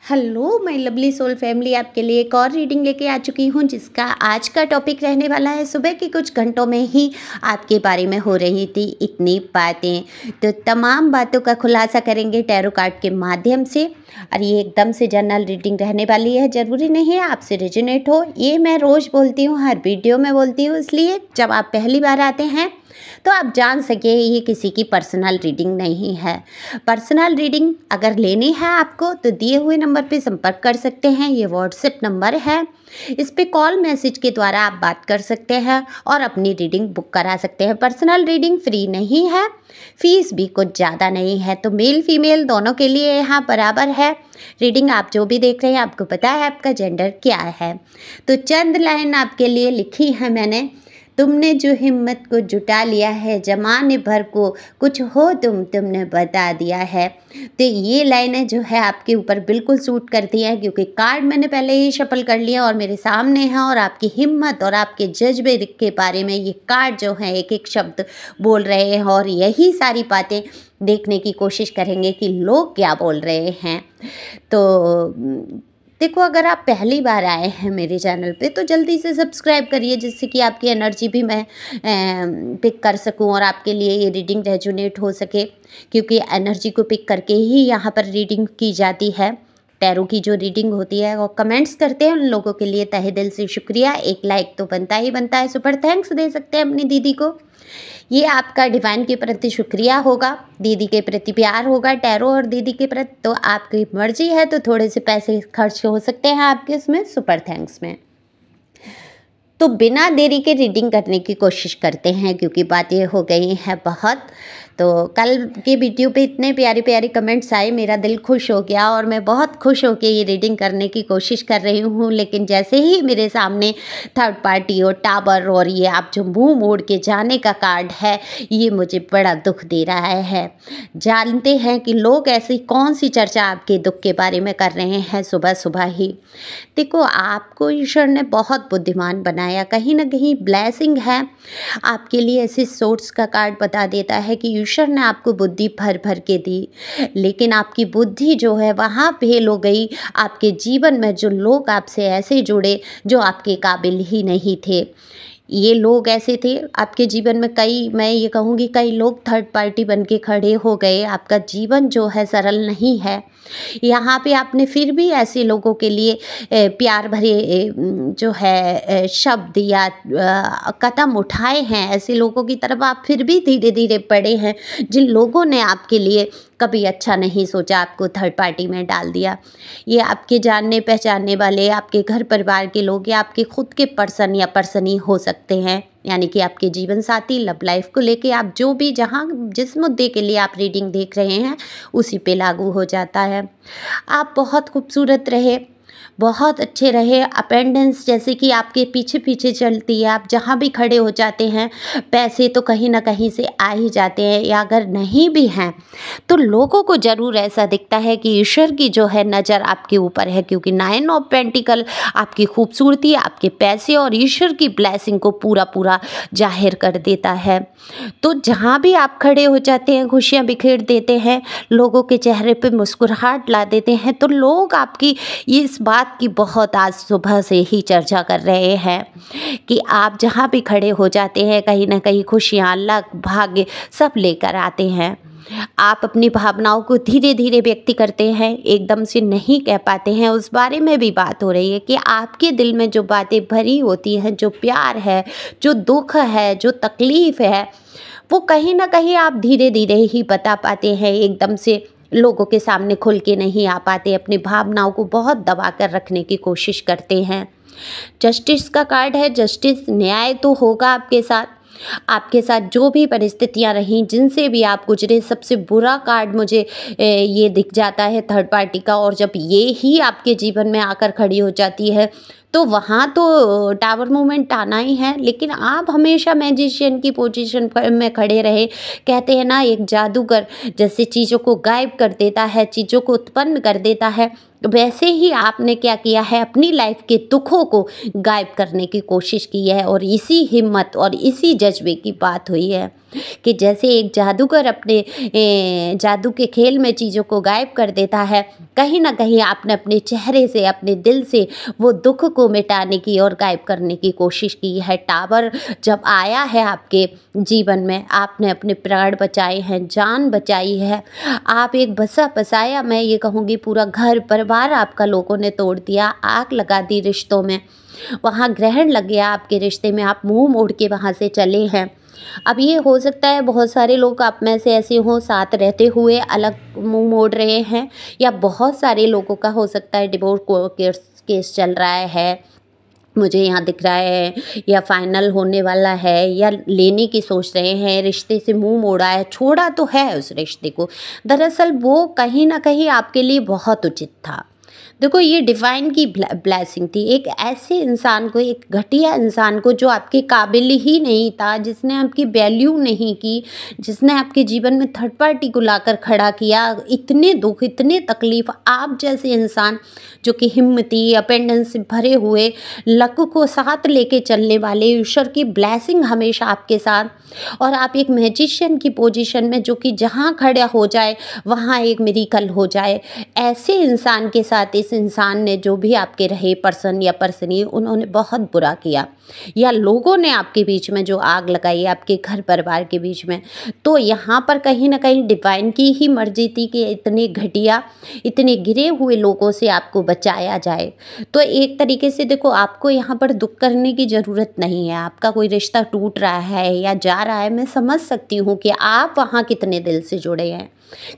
Hello my lovely soul family, आपके लिए एक और रीडिंग लेके आ चुकी हूँ जिसका आज का टॉपिक रहने वाला है सुबह के कुछ घंटों में ही आपके बारे में हो रही थी इतनी बातें। तो तमाम बातों का खुलासा करेंगे टैरो कार्ड के माध्यम से और ये एकदम से जनरल रीडिंग रहने वाली है। ज़रूरी नहीं है आपसे रेजोनेट हो, ये मैं रोज़ बोलती हूँ, हर वीडियो में बोलती हूँ, इसलिए जब आप पहली बार आते हैं तो आप जान सके ये किसी की पर्सनल रीडिंग नहीं है। पर्सनल रीडिंग अगर लेनी है आपको तो दिए हुए नंबर पे संपर्क कर सकते हैं, ये व्हाट्सएप नंबर है, इस पे कॉल मैसेज के द्वारा आप बात कर सकते हैं और अपनी रीडिंग बुक करा सकते हैं। पर्सनल रीडिंग फ्री नहीं है, फीस भी कुछ ज़्यादा नहीं है, तो मेल फीमेल दोनों के लिए यहाँ बराबर है। रीडिंग आप जो भी देख रहे हैं आपको पता है आपका जेंडर क्या है। तो चंद लाइन आपके लिए लिखी है मैंने। तुमने जो हिम्मत को जुटा लिया है, जमाने भर को कुछ हो तुमने बता दिया है। तो ये लाइनें जो है आपके ऊपर बिल्कुल सूट करती हैं, क्योंकि कार्ड मैंने पहले ही शफल कर लिया और मेरे सामने है और आपकी हिम्मत और आपके जज्बे के बारे में ये कार्ड जो है एक एक शब्द बोल रहे हैं और यही सारी बातें देखने की कोशिश करेंगे कि लोग क्या बोल रहे हैं। तो देखो, अगर आप पहली बार आए हैं मेरे चैनल पे तो जल्दी से सब्सक्राइब करिए, जिससे कि आपकी एनर्जी भी मैं पिक कर सकूं और आपके लिए ये रीडिंग रेजोनेट हो सके, क्योंकि एनर्जी को पिक करके ही यहाँ पर रीडिंग की जाती है। टैरो की जो रीडिंग होती है और कमेंट्स करते हैं उन लोगों के लिए तहे दिल से शुक्रिया। एक लाइक तो बनता ही बनता है, सुपर थैंक्स दे सकते हैं अपनी दीदी को। ये आपका डिवाइन के प्रति शुक्रिया होगा, दीदी के प्रति प्यार होगा, टैरो और दीदी के प्रति। तो आपकी मर्जी है तो थोड़े से पैसे खर्च हो सकते हैं आपके इसमें सुपर थैंक्स में। तो बिना देरी के रीडिंग करने की कोशिश करते हैं, क्योंकि बातें हो गई हैं बहुत। तो कल के वीडियो पे इतने प्यारे प्यारे कमेंट्स आए, मेरा दिल खुश हो गया और मैं बहुत खुश होकर ये रीडिंग करने की कोशिश कर रही हूँ। लेकिन जैसे ही मेरे सामने थर्ड पार्टी और टावर और ये आप जो मुंह मोड़ के जाने का कार्ड है, ये मुझे बड़ा दुख दे रहा है। जानते हैं कि लोग ऐसी कौन सी चर्चा आपके दुख के बारे में कर रहे हैं सुबह सुबह ही। देखो, आपको ईश्वर ने बहुत बुद्धिमान बनाया, कहीं ना कहीं ब्लेसिंग है आपके लिए। ऐसे सोर्स का कार्ड बता देता है कि ईश्वर ने आपको बुद्धि भर भर के दी, लेकिन आपकी बुद्धि जो है वहाँ फेल हो गई। आपके जीवन में जो लोग आपसे ऐसे जुड़े जो आपके काबिल ही नहीं थे, ये लोग ऐसे थे आपके जीवन में। मैं ये कहूँगी कई लोग थर्ड पार्टी बन के खड़े हो गए। आपका जीवन जो है सरल नहीं है। यहाँ पे आपने फिर भी ऐसे लोगों के लिए प्यार भरे जो है शब्द या कदम उठाए हैं। ऐसे लोगों की तरफ आप फिर भी धीरे धीरे बढ़े हैं जिन लोगों ने आपके लिए कभी अच्छा नहीं सोचा, आपको थर्ड पार्टी में डाल दिया। ये आपके जानने पहचानने वाले, आपके घर परिवार के लोग या आपके खुद के पर्सन या पर्सनी हो सकते हैं, यानी कि आपके जीवन साथी। लव लाइफ को लेके आप जो भी जहाँ जिस मुद्दे के लिए आप रीडिंग देख रहे हैं उसी पे लागू हो जाता है। आप बहुत खूबसूरत रहे, बहुत अच्छे रहे। अपेंडेंस जैसे कि आपके पीछे पीछे चलती है, आप जहाँ भी खड़े हो जाते हैं पैसे तो कहीं ना कहीं से आ ही जाते हैं, या अगर नहीं भी हैं तो लोगों को ज़रूर ऐसा दिखता है कि ईश्वर की जो है नज़र आपके ऊपर है, क्योंकि 9 ऑफ पेंटिकल आपकी खूबसूरती, आपके पैसे और ईश्वर की ब्लेसिंग को पूरा पूरा जाहिर कर देता है। तो जहाँ भी आप खड़े हो जाते हैं खुशियाँ बिखेर देते हैं, लोगों के चेहरे पे मुस्कुराहट ला देते हैं। तो लोग आपकी इस बात की बहुत आज सुबह से ही चर्चा कर रहे हैं कि आप जहाँ भी खड़े हो जाते हैं कहीं ना कहीं खुशियाँ, लक, भाग्य सब लेकर आते हैं। आप अपनी भावनाओं को धीरे धीरे व्यक्त करते हैं, एकदम से नहीं कह पाते हैं। उस बारे में भी बात हो रही है कि आपके दिल में जो बातें भरी होती हैं, जो प्यार है, जो दुख है, जो तकलीफ़ है, वो कहीं ना कहीं आप धीरे धीरे ही बता पाते हैं। एकदम से लोगों के सामने खुल के नहीं आ पाते, अपनी भावनाओं को बहुत दबा कर रखने की कोशिश करते हैं। जस्टिस का कार्ड है, जस्टिस, न्याय तो होगा आपके साथ। आपके साथ जो भी परिस्थितियां रहीं, जिनसे भी आप गुजरे, सबसे बुरा कार्ड मुझे ये दिख जाता है थर्ड पार्टी का। और जब ये ही आपके जीवन में आकर खड़ी हो जाती है तो वहाँ तो टावर मूवमेंट आना ही है। लेकिन आप हमेशा मैजिशियन की पोजीशन में खड़े रहे। कहते हैं ना, एक जादूगर जैसे चीज़ों को गायब कर देता है, चीज़ों को उत्पन्न कर देता है, वैसे ही आपने क्या किया है, अपनी लाइफ के दुखों को गायब करने की कोशिश की है। और इसी हिम्मत और इसी जज्बे की बात हुई है। कि जैसे एक जादूगर अपने जादू के खेल में चीज़ों को गायब कर देता है, कहीं ना कहीं आपने अपने चेहरे से, अपने दिल से वो दुख को मिटाने की और गायब करने की कोशिश की है। टावर जब आया है आपके जीवन में, आपने अपने प्राण बचाए हैं, जान बचाई है। आप एक बसा बसाया, मैं ये कहूँगी पूरा घर परिवार आपका लोगों ने तोड़ दिया, आग लगा दी रिश्तों में, वहाँ ग्रहण लग गया आपके रिश्ते में, आप मुंह मोड़ के वहाँ से चले हैं। अब ये हो सकता है बहुत सारे लोग आप में से ऐसे हों, साथ रहते हुए अलग मुंह मोड़ रहे हैं, या बहुत सारे लोगों का हो सकता है डिवोर्स केस चल रहा है, मुझे यहाँ दिख रहा है, या फाइनल होने वाला है, या लेने की सोच रहे हैं, रिश्ते से मुंह मोड़ा है, छोड़ा तो है उस रिश्ते को। दरअसल वो कहीं ना कहीं आपके लिए बहुत उचित था। देखो, ये डिवाइन की ब्लेसिंग थी। एक ऐसे इंसान को, एक घटिया इंसान को जो आपके काबिल ही नहीं था, जिसने आपकी वैल्यू नहीं की, जिसने आपके जीवन में थर्ड पार्टी को लाकर खड़ा किया, इतने दुख, इतने तकलीफ, आप जैसे इंसान जो कि हिम्मती, अपेंडेंस से भरे हुए, लक को साथ लेके चलने वाले, ईश्वर की ब्लेसिंग हमेशा आपके साथ, और आप एक मैजिशियन की पोजीशन में, जो कि जहाँ खड़ा हो जाए वहाँ एक मिरेकल हो जाए, ऐसे इंसान के साथ इस इंसान ने, जो भी आपके रहे पर्सन या पर्सनी, उन्होंने बहुत बुरा किया, या लोगों ने आपके बीच में जो आग लगाई आपके घर परिवार के बीच में। तो यहाँ पर कहीं ना कहीं डिवाइन की ही मर्जी थी कि इतने घटिया, इतने गिरे हुए लोगों से आपको बचाया जाए। तो एक तरीके से देखो, आपको यहाँ पर दुख करने की ज़रूरत नहीं है। आपका कोई रिश्ता टूट रहा है या जा रहा है, मैं समझ सकती हूँ कि आप वहाँ कितने दिल से जुड़े हैं,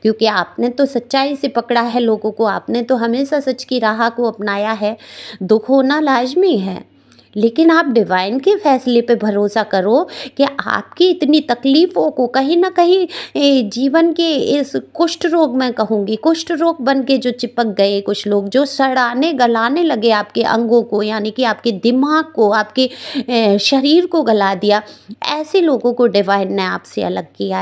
क्योंकि आपने तो सच्चाई से पकड़ा है लोगों को, आपने तो हमेशा सच की राह को अपनाया है। दुख होना लाजमी है, लेकिन आप डिवाइन के फैसले पे भरोसा करो कि आपकी इतनी तकलीफ़ों को कहीं ना कहीं जीवन के इस कुष्ठ रोग, मैं कहूँगी कुष्ठ रोग बन के जो चिपक गए कुछ लोग, जो सड़ाने गलाने लगे आपके अंगों को, यानी कि आपके दिमाग को, आपके शरीर को गला दिया, ऐसे लोगों को डिवाइन ने आपसे अलग किया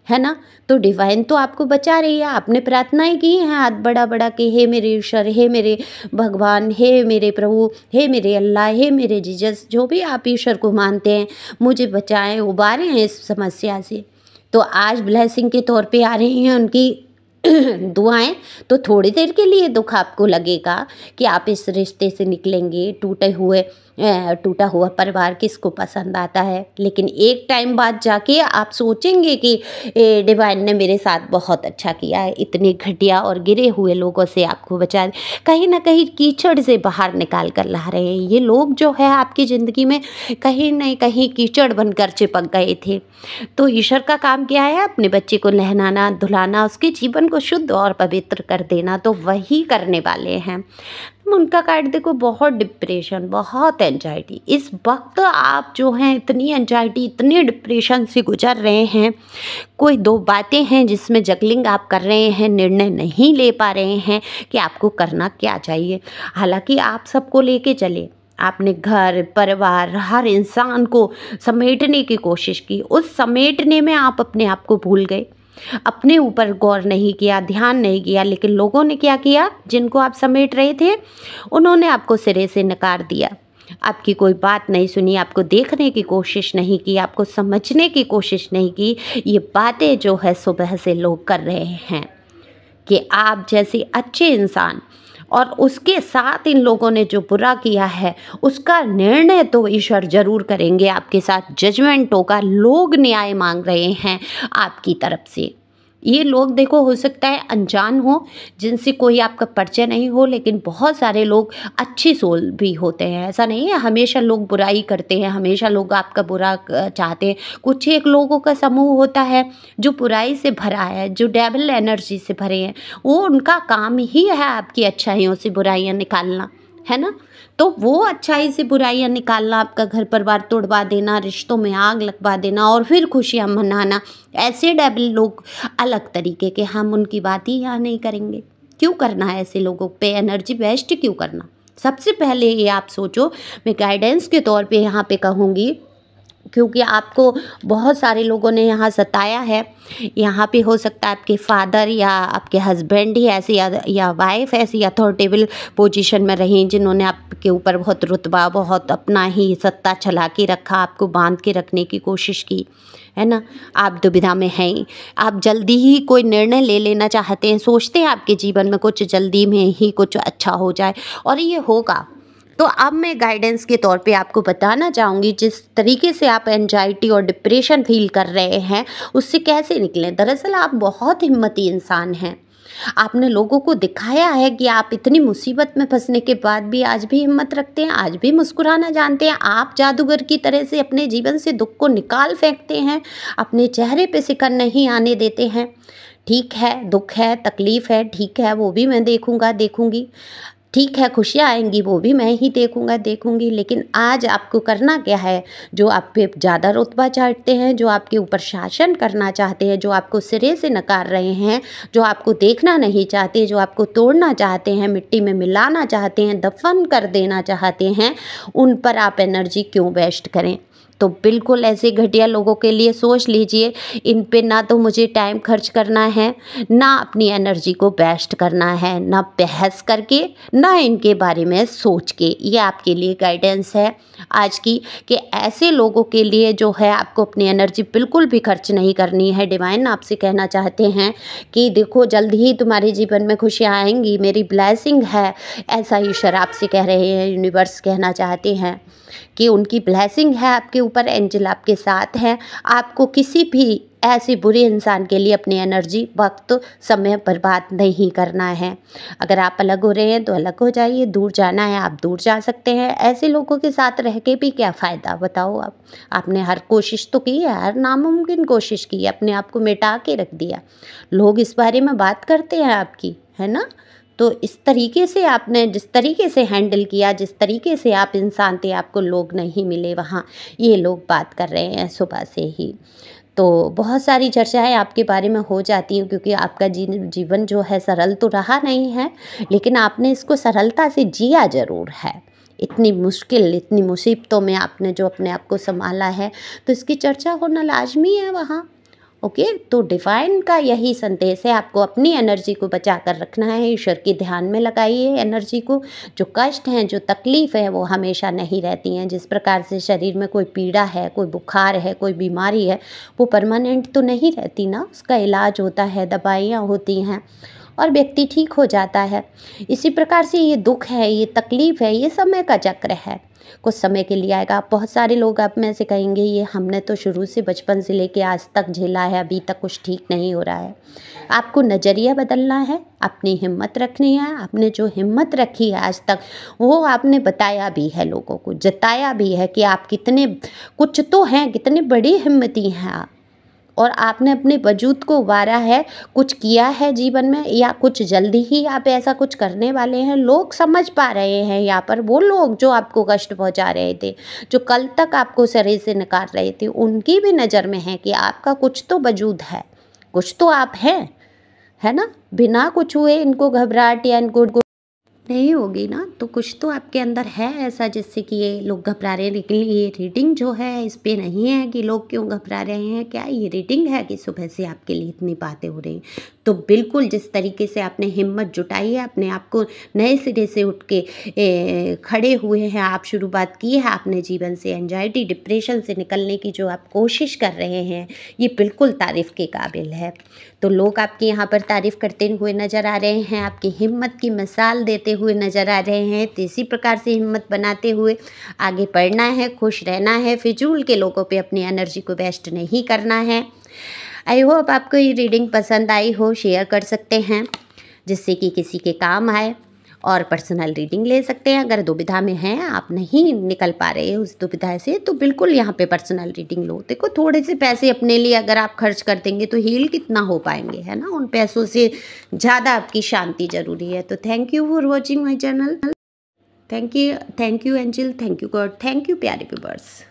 है ना। तो डिवाइन तो आपको बचा रही है। आपने प्रार्थनाएं की हैं हाथ बड़ा बड़ा कि हे मेरे ईश्वर, हे मेरे भगवान, हे मेरे प्रभु, हे मेरे अल्लाह, हे मेरे जीसस, जो भी आप ईश्वर को मानते हैं, मुझे बचाएं, उबारें इस समस्या से। तो आज ब्लेसिंग के तौर पे आ रही हैं उनकी दुआएं। तो थोड़ी देर के लिए दुख आपको लगेगा कि आप इस रिश्ते से निकलेंगे, टूटा हुआ परिवार किसको पसंद आता है, लेकिन एक टाइम बाद जाके आप सोचेंगे कि डिवाइन ने मेरे साथ बहुत अच्छा किया है, इतने घटिया और गिरे हुए लोगों से आपको बचा, कहीं ना कहीं कीचड़ से बाहर निकाल कर ला रहे हैं। ये लोग जो है आपकी ज़िंदगी में कहीं न कहीं कीचड़ बनकर चिपक गए थे। तो ईश्वर का काम क्या है? अपने बच्चे को नहलाना, धुलाना, उसके जीवन को शुद्ध और पवित्र कर देना, तो वही करने वाले हैं। उनका कार्ड देखो, बहुत डिप्रेशन, बहुत एंजाइटी। इस वक्त आप जो हैं इतनी एंजाइटी, इतने डिप्रेशन से गुजर रहे हैं। कोई दो बातें हैं जिसमें जगलिंग आप कर रहे हैं, निर्णय नहीं ले पा रहे हैं कि आपको करना क्या चाहिए। हालांकि आप सबको लेके चले, आपने घर परिवार हर इंसान को समेटने की कोशिश की, उस समेटने में आप अपने आप को भूल गए, अपने ऊपर गौर नहीं किया, ध्यान नहीं किया। लेकिन लोगों ने क्या किया, जिनको आप समेट रहे थे उन्होंने आपको सिरे से नकार दिया, आपकी कोई बात नहीं सुनी, आपको देखने की कोशिश नहीं की, आपको समझने की कोशिश नहीं की। ये बातें जो है सुबह से लोग कर रहे हैं कि आप जैसे अच्छे इंसान, और उसके साथ इन लोगों ने जो बुरा किया है उसका निर्णय तो ईश्वर जरूर करेंगे आपके साथ, जजमेंट होगा। लोग न्याय मांग रहे हैं आपकी तरफ से। ये लोग देखो, हो सकता है अनजान हो, जिनसे कोई आपका परिचय नहीं हो, लेकिन बहुत सारे लोग अच्छी सोल भी होते हैं। ऐसा नहीं है हमेशा लोग बुराई करते हैं, हमेशा लोग आपका बुरा चाहते हैं। कुछ एक लोगों का समूह होता है जो बुराई से भरा है, जो डेविल एनर्जी से भरे हैं। वो उनका काम ही है आपकी अच्छाइयों से बुराइयां निकालना, है ना। तो वो अच्छाई से बुराइयां निकालना, आपका घर परिवार तोड़वा देना, रिश्तों में आग लगवा देना और फिर खुशियां मनाना। ऐसे डेविल लोग अलग तरीके के, हम उनकी बात ही यहाँ नहीं करेंगे। क्यों करना है ऐसे लोगों पे एनर्जी वेस्ट, क्यों करना? सबसे पहले ये आप सोचो। मैं गाइडेंस के तौर पे यहाँ पे कहूँगी क्योंकि आपको बहुत सारे लोगों ने यहाँ सताया है। यहाँ पे हो सकता है आपके फादर या आपके हस्बैंड ही ऐसी या वाइफ ऐसी अथॉरिटेबल पोजीशन में रही जिन्होंने आपके ऊपर बहुत रुतबा, बहुत अपना ही सत्ता चला के रखा, आपको बांध के रखने की कोशिश की, है ना। आप दुविधा में हैं, आप जल्दी ही कोई निर्णय ले लेना चाहते हैं, सोचते हैं आपके जीवन में कुछ जल्दी में ही कुछ अच्छा हो जाए और ये होगा। तो अब मैं गाइडेंस के तौर पे आपको बताना चाहूँगी, जिस तरीके से आप एंजाइटी और डिप्रेशन फील कर रहे हैं उससे कैसे निकलें। दरअसल आप बहुत हिम्मती इंसान हैं। आपने लोगों को दिखाया है कि आप इतनी मुसीबत में फंसने के बाद भी आज भी हिम्मत रखते हैं, आज भी मुस्कुराना जानते हैं। आप जादूगर की तरह से अपने जीवन से दुख को निकाल फेंकते हैं, अपने चेहरे पे सिकन नहीं आने देते हैं। ठीक है, दुख है, तकलीफ़ है, ठीक है, वो भी मैं देखूंगी। ठीक है, खुशियाँ आएंगी, वो भी मैं ही देखूंगी। लेकिन आज आपको करना क्या है? जो आप पे ज़्यादा रुतबा चाहते हैं, जो आपके ऊपर शासन करना चाहते हैं, जो आपको सिरे से नकार रहे हैं, जो आपको देखना नहीं चाहते, जो आपको तोड़ना चाहते हैं, मिट्टी में मिलाना चाहते हैं, दफन कर देना चाहते हैं, उन पर आप एनर्जी क्यों वेस्ट करें? तो बिल्कुल ऐसे घटिया लोगों के लिए सोच लीजिए, इन पे ना तो मुझे टाइम खर्च करना है, ना अपनी एनर्जी को वेस्ट करना है, ना बहस करके, ना इनके बारे में सोच के। ये आपके लिए गाइडेंस है आज की, कि ऐसे लोगों के लिए जो है आपको अपनी एनर्जी बिल्कुल भी खर्च नहीं करनी है। डिवाइन आपसे कहना चाहते हैं कि देखो, जल्द ही तुम्हारे जीवन में खुशियाँ आएंगी, मेरी ब्लेसिंग है। ऐसा ईश्वर आपसे कह रहे हैं, यूनिवर्स कहना चाहते हैं कि उनकी ब्लेसिंग है आपके ऊपर, एंजल आपके साथ हैं। आपको किसी भी ऐसे बुरे इंसान के लिए अपनी एनर्जी, वक्त, समय बर्बाद नहीं करना है। अगर आप अलग हो रहे हैं तो अलग हो जाइए, दूर जाना है आप दूर जा सकते हैं। ऐसे लोगों के साथ रह के भी क्या फ़ायदा, बताओ आप। आपने हर कोशिश तो की है, हर नामुमकिन कोशिश की है, अपने आप को मिटा के रख दिया। लोग इस बारे में बात करते हैं आपकी, है ना। तो इस तरीके से आपने जिस तरीके से हैंडल किया, जिस तरीके से आप इंसान थे, आपको लोग नहीं मिले वहाँ, ये लोग बात कर रहे हैं सुबह से ही। तो बहुत सारी चर्चाएं आपके बारे में हो जाती हैं, क्योंकि आपका जीवन जो है सरल तो रहा नहीं है, लेकिन आपने इसको सरलता से जिया ज़रूर है। इतनी मुश्किल, इतनी मुसीबतों में आपने जो अपने आप को संभाला है, तो इसकी चर्चा होना लाजमी है वहाँ। ओके, तो डिवाइन का यही संदेश है, आपको अपनी एनर्जी को बचा कर रखना है। ईश्वर के ध्यान में लगाइए एनर्जी को। जो कष्ट हैं, जो तकलीफ़ है, वो हमेशा नहीं रहती हैं। जिस प्रकार से शरीर में कोई पीड़ा है, कोई बुखार है, कोई बीमारी है, वो परमानेंट तो नहीं रहती ना। उसका इलाज होता है, दवाइयाँ होती हैं और व्यक्ति ठीक हो जाता है। इसी प्रकार से ये दुख है, ये तकलीफ़ है, ये समय का चक्र है, कुछ समय के लिए आएगा। बहुत सारे लोग आप में से कहेंगे, ये हमने तो शुरू से बचपन से लेके आज तक झेला है, अभी तक कुछ ठीक नहीं हो रहा है। आपको नज़रिया बदलना है, अपनी हिम्मत रखनी है। आपने जो हिम्मत रखी है आज तक, वो आपने बताया भी है, लोगों को जताया भी है कि आप कितने कुछ तो हैं, कितने बड़ी हिम्मती हैं आप। और आपने अपने वजूद को उबारा है, कुछ किया है जीवन में, या कुछ जल्दी ही आप ऐसा कुछ करने वाले हैं। लोग समझ पा रहे हैं यहाँ पर, वो लोग जो आपको कष्ट पहुँचा रहे थे, जो कल तक आपको सिरे से नकार रहे थे, उनकी भी नज़र में है कि आपका कुछ तो वजूद है, कुछ तो आप हैं, है ना। बिना कुछ हुए इनको घबराहट या इनको नहीं होगी ना, तो कुछ तो आपके अंदर है ऐसा जिससे कि ये लोग घबरा रहे हैं। लेकिन ये रीडिंग जो है इस पे नहीं है कि लोग क्यों घबरा रहे हैं, क्या ये रीडिंग है कि सुबह से आपके लिए इतनी बातें हो रही हैं। तो बिल्कुल जिस तरीके से आपने हिम्मत जुटाई है, अपने आप को नए सिरे से उठ के खड़े हुए हैं, आप शुरुआत की है आपने जीवन से, एंजाइटी डिप्रेशन से निकलने की जो आप कोशिश कर रहे हैं, ये बिल्कुल तारीफ़ के काबिल है। तो लोग आपके यहाँ पर तारीफ़ करते हुए नज़र आ रहे हैं, आपकी हिम्मत की मिसाल देते हुए नज़र आ रहे हैं। तो इसी प्रकार से हिम्मत बनाते हुए आगे बढ़ना है, खुश रहना है, फिजूल के लोगों पे अपनी एनर्जी को वेस्ट नहीं करना है। आई होप आपको ये रीडिंग पसंद आई हो, शेयर कर सकते हैं जिससे कि किसी के काम आए, और पर्सनल रीडिंग ले सकते हैं। अगर दुविधा में हैं, आप नहीं निकल पा रहे हैं उस दुविधा से, तो बिल्कुल यहाँ पे पर्सनल रीडिंग लो। देखो, थोड़े से पैसे अपने लिए अगर आप खर्च कर देंगे तो हील कितना हो पाएंगे, है ना। उन पैसों से ज़्यादा आपकी शांति ज़रूरी है। तो thank you for watching my channel. Thank you angel, thank you God, thank you प्यारे व्यूअर्स।